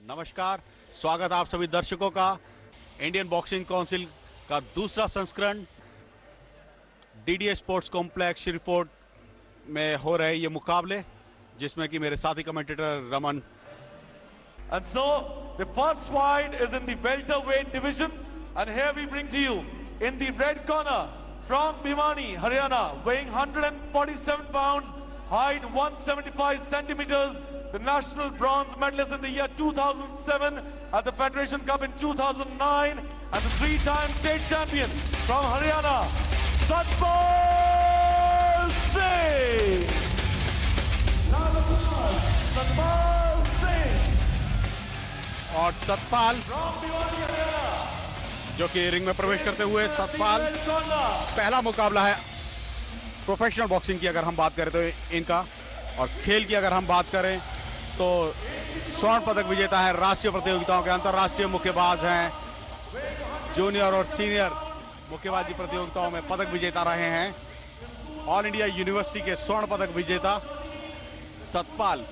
नमस्कार, स्वागत आप सभी दर्शकों का इंडियन बॉक्सिंग काउंसिल का दूसरा संस्करण डीडीए स्पोर्ट्स कॉम्प्लेक्स श्रीफोर्ट में हो रहे ये मुकाबले, जिसमें कि मेरे साथी commentator Raman. And so the first fight is in the welterweight division, and here we bring to you in the red corner from Bhiwani, Haryana, weighing 147 pounds, height 175 centimeters, the national bronze medalist in the year 2007 at the Federation Cup in 2009, and the three-time state champion from Haryana, Satpal Singh. Satpal Singh. और सतपाल जो कि ring में प्रवेश करते हुए सतपाल पहला मुकाबला है प्रोफेशनल बॉक्सिंग की अगर हम बात करें तो इनका, और खेल की अगर हम बात करें तो स्वर्ण पदक विजेता है राष्ट्रीय प्रतियोगिताओं के, अंतर्राष्ट्रीय मुक्केबाज हैं, जूनियर और सीनियर मुक्केबाजी प्रतियोगिताओं में पदक विजेता रहे हैं, ऑल इंडिया यूनिवर्सिटी के स्वर्ण पदक विजेता Satpal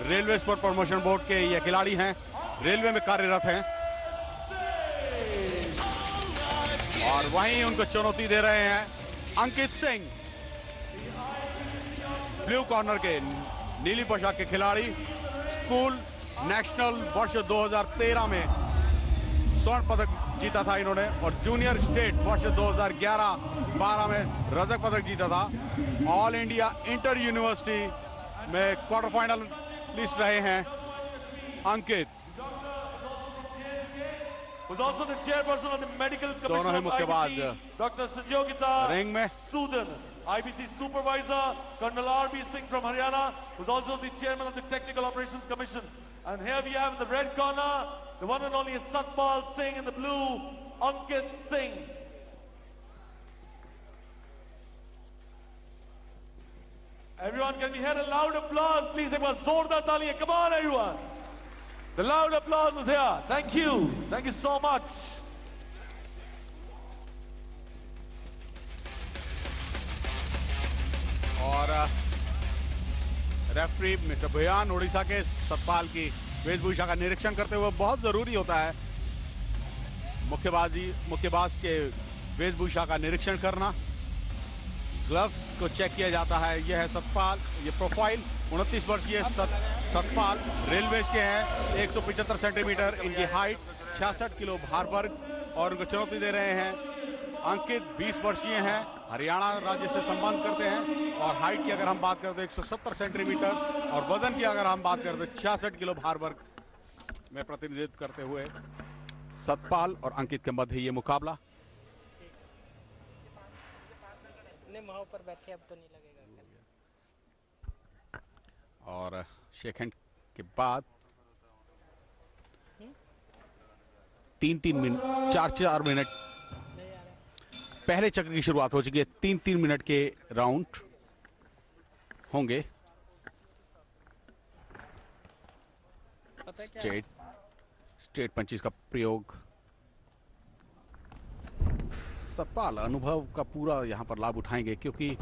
railway sport promotion board के ये खिलाड़ी हैं, रेलवे में कार्यरत हैं और वहीं उनको चुनौती दे रहे हैं अंकित सिंह, ब्लू कॉर्नर के नीली पोशाक के खिलाड़ी। स्कूल नेशनल वर्ष 2013 में स्वर्ण पदक जीता था इन्होंने, और जूनियर स्टेट वर्ष 2011-12 में रजत पदक जीता था। ऑल इंडिया इंटर यूनिवर्सिटी में क्वार्टर फाइनलिस्ट रहे हैं अंकित। Was also the chairperson of the medical commission of IBC, Dr. Sanjogita ring में Sudan, IBC supervisor, Colonel R.B. Singh from Haryana, was also the chairman of the technical operations commission. And here we have in the red corner, the one and only Satpal Singh, in the blue, Ankit Singh. Everyone, can we hear a loud applause, please? Ek baar zordar taaliyan. Come on, everyone. The loud applause is here. Thank you. Thank you so much. और referee mister Bhuyan Orissa के सतपाल की वेशभूषा का निरीक्षण करते हुए, बहुत जरूरी होता है मुक्केबाज के वेशभूषा का निरीक्षण करना। ग्लव्स को चेक किया जाता है। यह है सतपाल, ये प्रोफाइल 29 वर्षीय सतपाल रेलवेज के हैं, 175 सेंटीमीटर इनकी हाइट, 66 किलो भार वर्ग, और उनको चुनौती दे रहे हैं अंकित, 20 वर्षीय हैं, हरियाणा राज्य से संबंध करते हैं, और हाइट की अगर हम बात करें तो 170 सेंटीमीटर, और वजन की अगर हम बात करें तो 66 किलो भार वर्ग में प्रतिनिधित्व करते हुए सतपाल और अंकित के मध्य ये मुकाबला। वहां पर बैठे, अब तो नहीं लगेगा। और शेक हैंड के बाद 3-3 मिनट 4-4 मिनट पहले चक्र की शुरुआत हो चुकी है। 3-3 मिनट के राउंड होंगे। स्ट्रेट पंचेस का प्रयोग। सतपाल अनुभव का पूरा यहां पर लाभ उठाएंगे, क्योंकि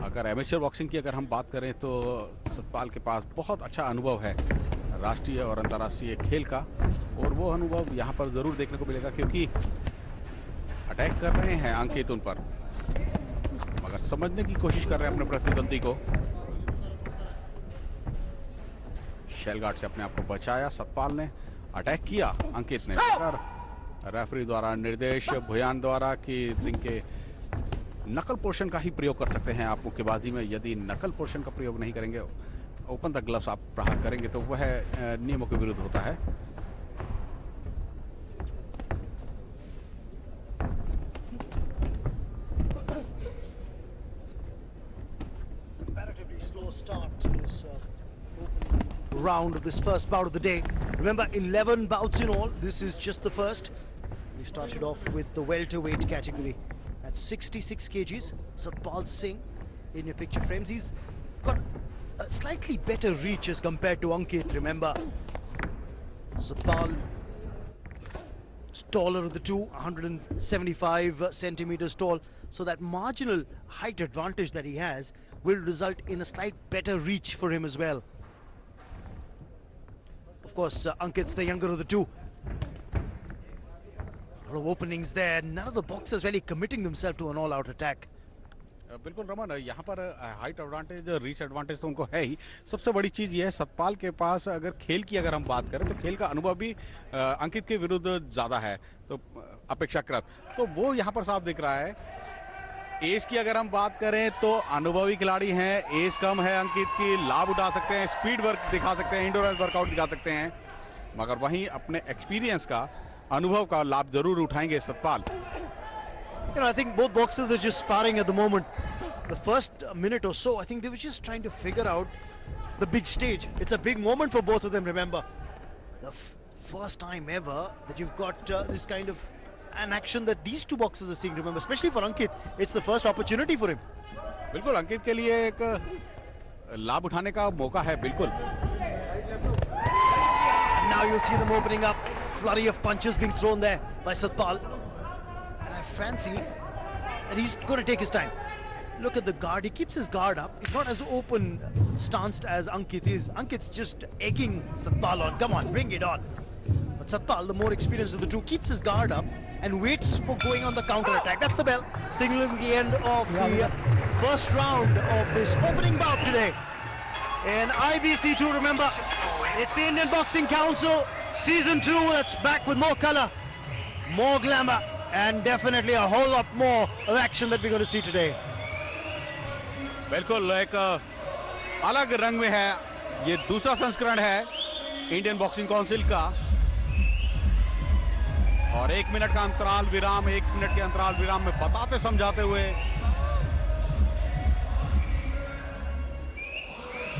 अगर एमेचर बॉक्सिंग की अगर हम बात करें तो सतपाल के पास बहुत अच्छा अनुभव है राष्ट्रीय और अंतर्राष्ट्रीय खेल का, और वो अनुभव यहां पर जरूर देखने को मिलेगा, क्योंकि अटैक कर रहे हैं अंकित उन पर, मगर समझने की कोशिश कर रहे हैं अपने प्रतिद्वंदी को। शेल गार्ड से अपने आप को बचाया सतपाल ने, अटैक किया अंकित ने, मगर रेफरी द्वारा निर्देश भुयान द्वारा कि रिंग के नकल पोर्शन का ही प्रयोग कर सकते हैं आप मुक्केबाजी में। यदि नकल पोर्शन का प्रयोग नहीं करेंगे, ओपन द ग्लव्स आप प्रहार करेंगे, तो वह नियमों के विरुद्ध होता है। Comparatively slow start to this opening round of this first bout of the day. Remember, 11 bouts in all. This is just the first. We started off with the welterweight category at 66 kgs. Satpal Singh in your picture frames. He's got a slightly better reach as compared to Ankit. Remember, Satpal is taller of the two, 175 centimeters tall. So that marginal height advantage that he has will result in a slight better reach for him as well. Of course, Ankit's the younger of the two. A lot of openings there. None of the boxers really committing themselves to an all-out attack. बिल्कुल रमन, यहाँ पर height advantage, reach advantage तो उनको है ही। सबसे बड़ी चीज ये है सतपाल के पास अगर खेल की अगर हम बात करें तो खेल का अनुभव भी अंकित के विरुद्ध ज्यादा है तो अपेक्षाकृत, तो वो यहाँ पर साफ दिख रहा है। एज की अगर हम बात करें तो अनुभवी खिलाड़ी हैं, एज कम है अंकित की, लाभ उठा सकते हैं, स्पीड वर्क दिखा सकते हैं, इंडोरेंस वर्कआउट दिखा सकते हैं, मगर वहीं अपने एक्सपीरियंस का, अनुभव का लाभ जरूर उठाएंगे Satpal. You know, I think both boxers are just sparring at the moment. The first minute or so, I think they were just trying to figure out the big stage. It's a big moment for both of them, remember. The first time ever that you've got this kind of an action that these two boxers are seeing, remember, especially for Ankit. It's the first opportunity for him. बिल्कुल अंकित के लिए एक लाभ उठाने का मौका है, बिल्कुल। And now you'll see them opening up. Flurry of punches being thrown there by Satpal. And I fancy that he's going to take his time. Look at the guard. He keeps his guard up. It's not as open stanced as Ankit is. Ankit's just egging Satpal on. Come on, bring it on. But Satpal, the more experienced of the two, keeps his guard up and waits for going on the counter-attack. That's the bell, signaling the end of the first round of this opening bout today. In IBC2, remember, it's the Indian Boxing Council Season 2 that's back with more color, more glamour, and definitely a whole lot more of action that we're going to see today. बिल्कुल एक अलग रंग में है, ये दूसरा संस्करण है इंडियन बॉक्सिंग काउंसिल का, और 1 मिनट का अंतराल विराम, 1 मिनट के अंतराल विराम में बताते समझाते हुए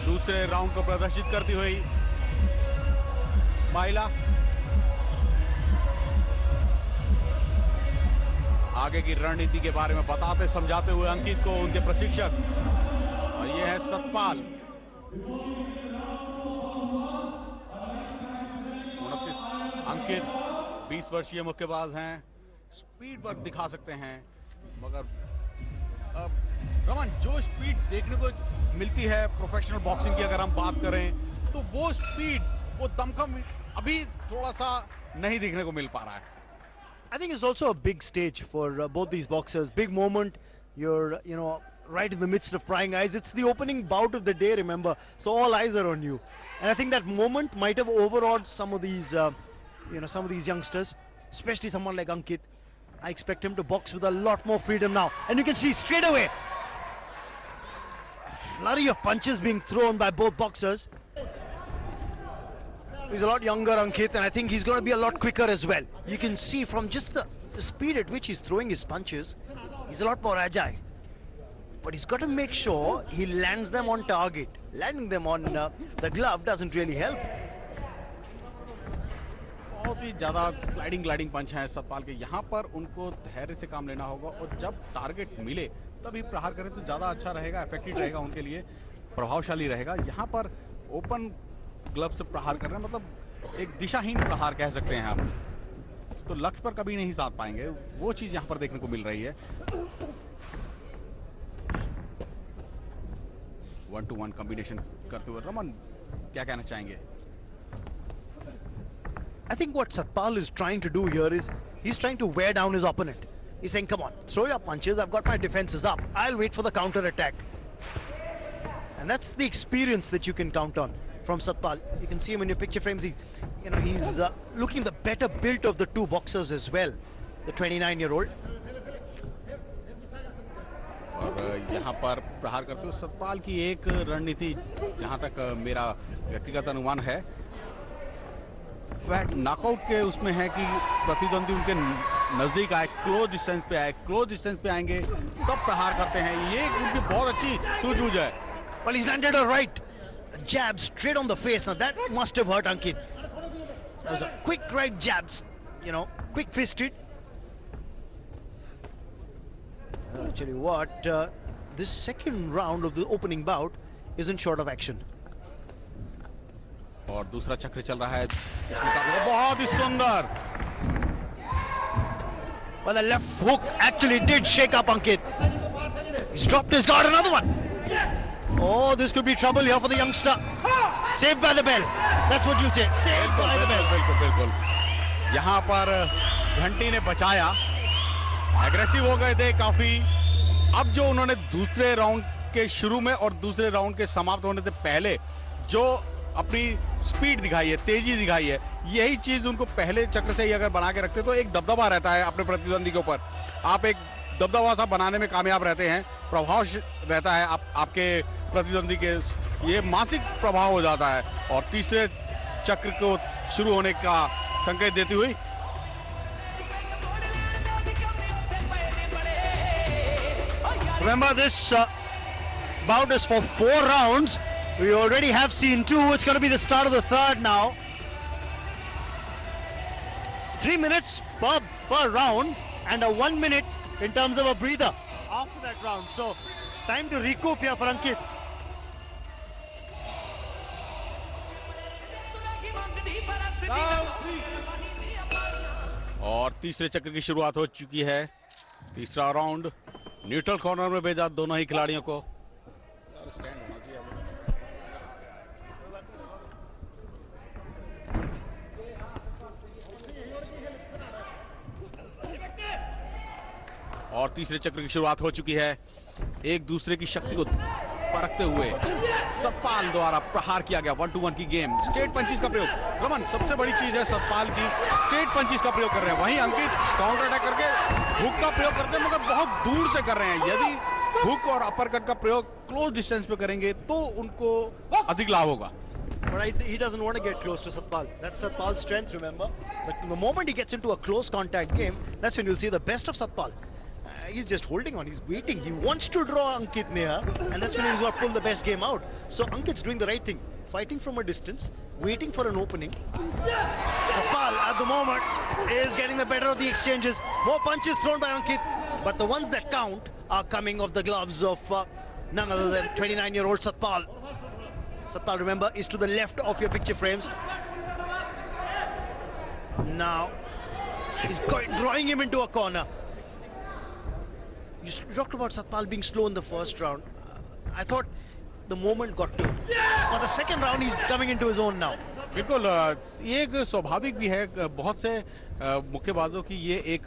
दूसरे राउंड को प्रदर्शित करती हुई महिला आगे की रणनीति के बारे में बताते समझाते हुए अंकित को उनके प्रशिक्षक, और ये है सतपाल। 29 अंकित 20 वर्षीय मुक्केबाज हैं, स्पीड वर्क दिखा सकते हैं, मगर रमन जो स्पीड देखने को मिलती है प्रोफेशनल बॉक्सिंग की अगर हम बात करें तो वो स्पीड, वो दमखम अभी थोड़ा सा नहीं देखने को मिल पा रहा है। I think it's also a big stage for both these boxers. Big moment. You're, right in the midst of prying eyes. It's the opening bout of the day, remember. So all eyes are on you. And I think that moment might have overawed some of these, some of these youngsters, especially someone like Ankit. I expect him to box with a lot more freedom now. And you can see straight away a flurry of punches being thrown by both boxers. He's a lot younger, Ankit, and I think he's going to be a lot quicker as well. You can see from just the speed at which he's throwing his punches, he's a lot more agile. But he's got to make sure he lands them on target. Landing them on the glove doesn't really help. बहुत ही ज्यादा sliding gliding पंच हैं सतपाल के, यहाँ पर उनको धैर्य से काम लेना होगा और जब टारगेट मिले तभी प्रहार करें तो ज्यादा अच्छा रहेगा, इफेक्टिव रहेगा, उनके लिए प्रभावशाली रहेगा। यहाँ पर ओपन ग्लव से प्रहार कर रहे हैं, मतलब एक दिशाहीन प्रहार कह सकते हैं हम, तो लक्ष्य पर कभी नहीं साध पाएंगे, वो चीज यहाँ पर देखने को मिल रही है। 1-to-1 कॉम्बिनेशन करते हुए रमन क्या कहना चाहेंगे? I think what Satpal is trying to do here is he's trying to wear down his opponent. He's saying, come on, throw your punches, I've got my defenses up, I'll wait for the counter attack. And that's the experience that you can count on from Satpal. You can see him in your picture frames. He's looking the better built of the two boxers as well, the 29-year-old. और यहाँ पर प्रहार करते हुए सतपाल की एक रणनीति, जहां तक मेरा व्यक्तिगत अनुमान है, नॉकआउट के उसमें है कि प्रतिद्वंदी उनके नजदीक आए, क्लोज डिस्टेंस पे आए, क्लोज डिस्टेंस पे आएंगे तब प्रहार करते हैं, ये उनकी बहुत अच्छी सूझबूझ है। Well, he's landed a right jab straight on the face. Now that must have hurt Ankit. That was a quick right jabs, quick fisted. I'll tell you what, this second round of the opening bout isn't short of action. और दूसरा चक्र चल रहा है, इसमें बहुत ही सुंदर। Well, the left hook actually did shake up Ankit. He's dropped his guard. Another one. Oh, this could be trouble here for the youngster. Saved by the bell. That's what you say. Saved by the bell. बिल्कुल बिल्कुल। यहाँ पर घंटी ने बचाया, aggressive हो गए थे काफी। अब जो उन्होंने दूसरे राउंड के शुरू में और दूसरे राउंड के समाप्त होने से पहले जो अपनी स्पीड दिखाई है, तेजी दिखाई है, यही चीज उनको पहले चक्र से ही अगर बना के रखते तो एक दबदबा रहता है अपने प्रतिद्वंदी के ऊपर। आप एक दबदबा सा बनाने में कामयाब रहते हैं, प्रभाव रहता है आपके प्रतिद्वंदी के, ये मानसिक प्रभाव हो जाता है। और तीसरे चक्र को शुरू होने का संकेत देती हुई Remember, this bout is for 4 rounds. We already have seen 2. It's going to be the start of the third now. 3 minutes per round and a 1 minute in terms of a breather after that round. So, time to recoup here for Ankit. और तीसरे चक्र की शुरुआत हो चुकी है। तीसरा round neutral corner में भेजा दोनों ही खिलाड़ियों को। और तीसरे चक्र की शुरुआत हो चुकी है। एक दूसरे की शक्ति को परखते हुए सतपाल द्वारा प्रहार किया गया 1-to-1 की गेम। स्ट्रेट पंचेस का प्रयोग, रमन सबसे बड़ी चीज है सतपाल की, स्ट्रेट पंचेस का प्रयोग कर रहे हैं। वहीं अंकित काउंटर अटैक करके हुक का प्रयोग करते हैं, मगर बहुत दूर से कर रहे हैं। यदि हुक और अपरकट का प्रयोग क्लोज डिस्टेंस पे करेंगे तो उनको अधिक लाभ होगा। But he doesn't want to get close to Satpal. That's Satpal's strength, remember. But the moment he gets into a close contact game, that's when you'll see the best of Satpal. He's just holding on, he's waiting. He wants to draw Ankit near, and that's when he's going to pull the best game out. So Ankit's doing the right thing, fighting from a distance, waiting for an opening. Satpal at the moment is getting the better of the exchanges. More punches thrown by Ankit, but the ones that count are coming off the gloves of none other than 29-year-old Satpal. Satpal, remember, is to the left of your picture frames. Now he's drawing him into a corner. You talked about Satpal being slow in the first round. I thought the moment got to him. Now the second round he's coming into his own now. बिल्कुल, ये एक स्वाभाविक भी है। बहुत से मुक्केबाजों की ये एक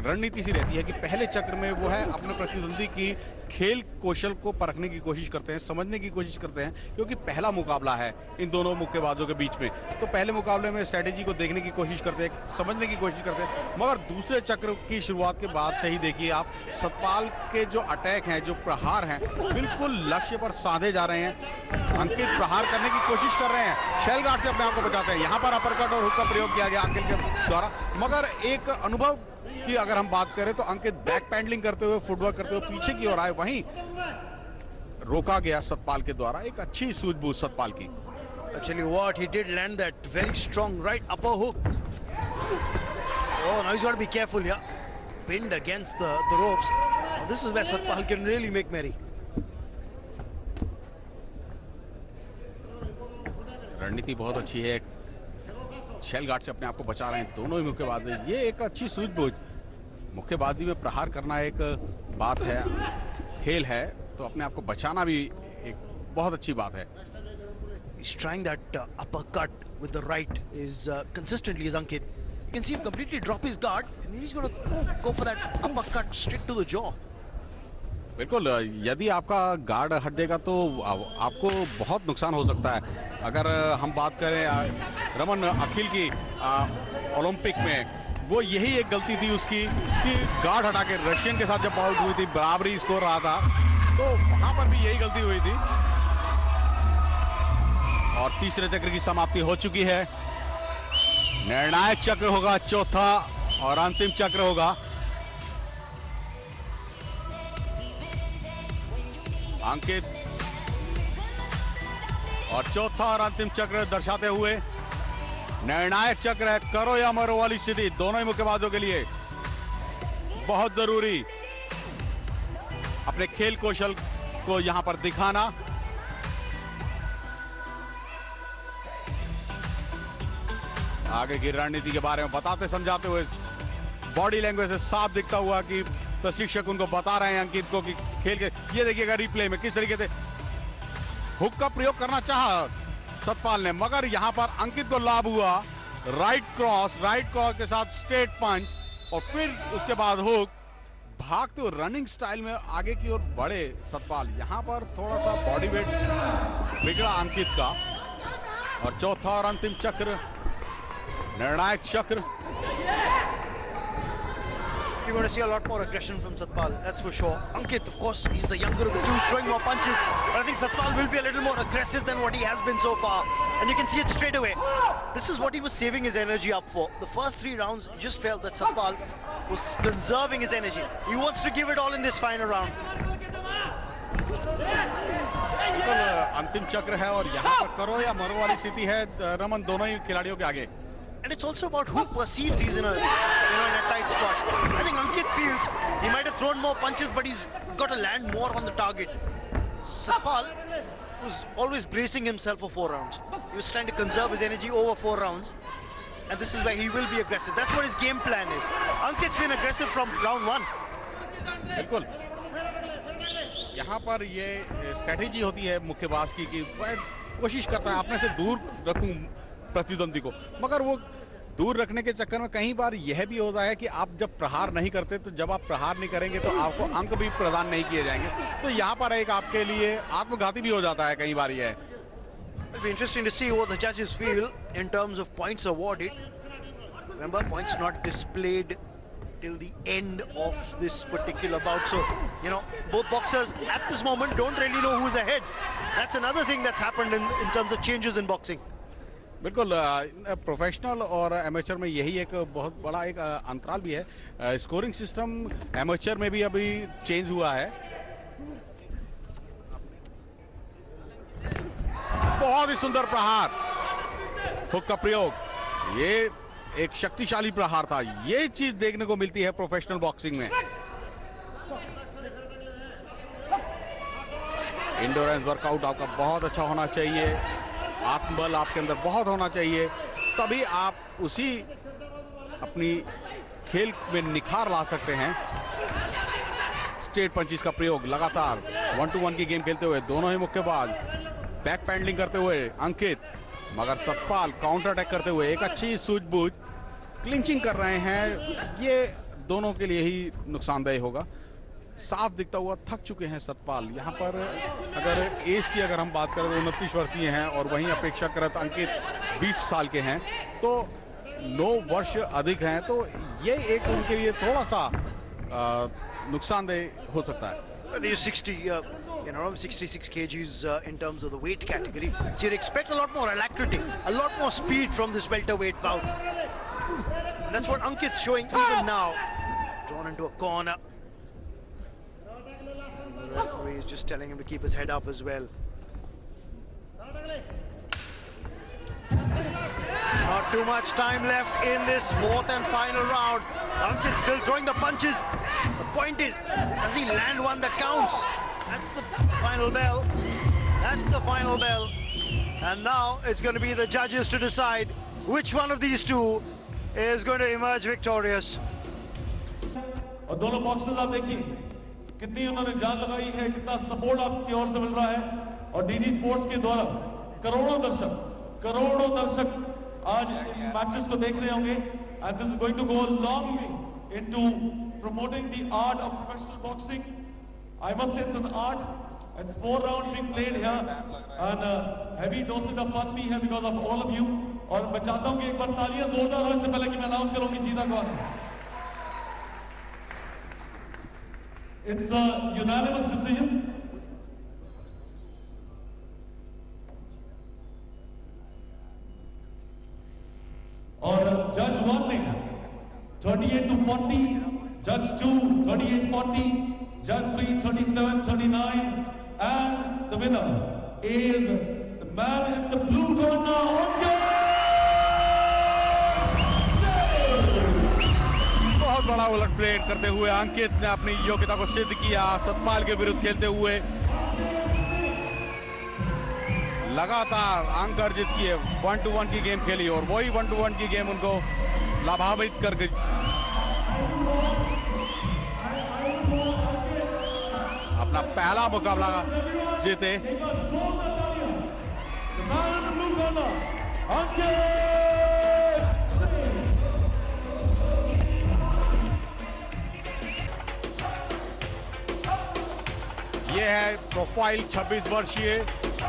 रणनीति सी रहती है कि पहले चक्र में वो है अपने प्रतिद्वंदी की खेल कौशल को परखने की कोशिश करते हैं, समझने की कोशिश करते हैं, क्योंकि पहला मुकाबला है इन दोनों मुक्केबाजों के बीच में। तो पहले मुकाबले में स्ट्रेटेजी को देखने की कोशिश करते हैं, समझने की कोशिश करते हैं। मगर दूसरे चक्र की शुरुआत के बाद से ही देखिए आप, सतपाल के जो अटैक हैं, जो प्रहार हैं, बिल्कुल लक्ष्य पर साधे जा रहे हैं। अंकित प्रहार करने की कोशिश कर रहे हैं, शेल गार्ड से अपने आप को बचाते हैं। यहां पर अपरकट और हुक का प्रयोग किया गया अंकित के द्वारा, मगर एक अनुभव की अगर हम बात करें तो अंकित बैक पैडलिंग करते हुए, फुटवर्क करते हुए पीछे की ओर आए, वहीं रोका गया सतपाल के द्वारा। एक अच्छी सूझबूझ सतपाल की। Actually, what he did land that very strong right upper hook. Oh, now he's got to be careful here. Pinned against the ropes. Now this is where Satpal can really make merry. रणनीति बहुत अच्छी है, shell guard से अपने आप को बचा रहे हैं दोनों ही मुक्केबाज। ये एक अच्छी सूझबूझ, मुक्केबाजी में प्रहार करना एक बात है, खेल है, तो अपने आप को बचाना भी एक बहुत अच्छी बात है। He's trying that uppercut with the right is consistently is Ankit. You can see him completely drop his guard and he's going to go for that uppercut straight to the jaw. बिल्कुल, यदि आपका guard हट जाएगा तो आपको बहुत नुकसान हो सकता है। अगर हम बात करें रमन अखिल की ओलंपिक में, वो यही एक गलती थी उसकी कि गार्ड हटा के रशियन के साथ जब बाउट हुई थी, बराबरी स्कोर रहा था, तो वहां पर भी यही गलती हुई थी। और तीसरे चक्र की समाप्ति हो चुकी है। निर्णायक चक्र होगा चौथा और अंतिम चक्र होगा। अंकित और चौथा और अंतिम चक्र दर्शाते हुए निर्णायक चक्र है, करो या मरो वाली स्थिति दोनों ही मुक्केबाजों के लिए बहुत जरूरी। अपने खेल कौशल को यहां पर दिखाना। आगे की रणनीति के बारे में बताते समझाते हुए बॉडी लैंग्वेज से साफ दिखता हुआ कि प्रशिक्षक उनको बता रहे हैं अंकित को कि खेल के, ये देखिएगा रिप्ले में किस तरीके से हुक का प्रयोग करना चाहा सतपाल ने, मगर यहां पर अंकित को लाभ हुआ। राइट क्रॉस के साथ स्ट्रेट पंच और फिर उसके बाद हुक। भागते हुए रनिंग स्टाइल में आगे की ओर बढ़े सतपाल। यहां पर थोड़ा सा बॉडी वेट बिगड़ा अंकित का। और चौथा और अंतिम चक्र, निर्णायक चक्र। You're going to see a lot more aggression from Satpal, that's for sure. Ankit, of course, he's the younger of the two, throwing more punches. But I think Satpal will be a little more aggressive than what he has been so far. And you can see it straight away. This is what he was saving his energy up for. The first 3 rounds, you just felt that Satpal was conserving his energy. He wants to give it all in this final round. अंतिम चक्र है और यहाँ पर करो या मरो वाली स्थिति है रमन दोनों ही खिलाड़ियों के आगे। And it's also about who perceives he's in a tight spot. I think Ankit feels he might have thrown more punches, but he's got to land more on the target. Satpal was always bracing himself for 4 rounds. He was trying to conserve his energy over 4 rounds. And this is where he will be aggressive. That's what his game plan is. Ankit's been aggressive from round 1. बिल्कुल, यहाँ पर ये strategy होती है मुक्केबाज की कि वह कोशिश करता है अपने से दूर रखूं प्रतिद्वंदी को, मगर वो दूर रखने के चक्कर में कई बार यह भी होता है कि आप जब प्रहार नहीं करते, तो जब आप प्रहार नहीं करेंगे तो आपको अंक भी प्रदान नहीं किए जाएंगे। तो यहाँ पर एक आपके लिए आत्मघाती भी हो जाता है कई बार यह। It'll be interesting to see what the judges feel in terms of points awarded. Remember, points not displayed till the end of this particular bout. So, both boxers at this moment don't really know who's ahead. That's another thing that's happened in terms of changes in boxing. बिल्कुल, professional और amateur में यही एक बहुत बड़ा एक अंतराल भी है। स्कोरिंग सिस्टम एमेचर में भी अभी चेंज हुआ है। बहुत ही सुंदर प्रहार, हुक का प्रयोग, ये एक शक्तिशाली प्रहार था। ये चीज देखने को मिलती है प्रोफेशनल बॉक्सिंग में। इंडोरेंस वर्कआउट आपका बहुत अच्छा होना चाहिए, आत्मबल आपके अंदर बहुत होना चाहिए, तभी आप उसी अपनी खेल में निखार ला सकते हैं। स्ट्रेट पंचिस का प्रयोग लगातार 1-to-1 की गेम खेलते हुए दोनों ही मुक्केबाज बैक पैडलिंग करते हुए अंकित, मगर सतपाल काउंटर अटैक करते हुए एक अच्छी सूझबूझ क्लिंचिंग कर रहे हैं। ये दोनों के लिए ही नुकसानदेह होगा। साफ दिखता हुआ थक चुके हैं सतपाल। यहाँ पर अगर एज की हम बात करें तो 29 वर्षीय हैं और वहीं अपेक्षाकृत अंकित 20 साल के हैं, तो 9 वर्ष अधिक हैं, तो ये एक उनके लिए थोड़ा सा नुकसानदेह हो सकता है। They're 66 kgs in terms of the weight category. So you'd expect a lot more alacrity, a lot more speed from this welterweight bout. And that's what Ankit's showing even now. Drawn into a corner. And the referee is just telling him to keep his head up as well. Not too much time left in this 4th and final round. Ankit still throwing the punches. The point is, does he land one that counts? That's the final bell. That's the final bell. And now it's going to be the judges to decide which one of these two is going to emerge victorious. और दोनों boxers आप देखिए कितनी उन्होंने जान लगाई है, कितना सपोर्ट आपकी ओर से मिल रहा है। और डीडी स्पोर्ट्स के द्वारा करोड़ों दर्शक आज इन मैचेस को देख रहे होंगे। And this is going to go long way into promoting the art of professional boxing. I must say it's an art. It's 4 rounds being played here, and heavy doses of fun भी है because of all of you. और मैं चाहता हूँ कि एक बार तालियां जोरदार हो इससे पहले कि मैं अनाउंस करूँ कि जीता कौन है। It's a unanimous decision. और जज 1 ने 38-40, Judge 2, 38-40, Judge 3, 37-39, and the winner is the man in the blue corner, Ankit! बहुत बड़ा उलटफेर करते हुए अंकित ने अपनी योग्यता को सिद्ध किया। सतपाल के विरुद्ध खेलते हुए लगातार अंक अर्जित किए, 1-to-1 की गेम खेली और वही 1-to-1 की गेम उनको लाभान्वित कर गई। अपना पहला मुकाबला जीते। corner, Ankit Singh. ये है प्रोफाइल 26 वर्षीय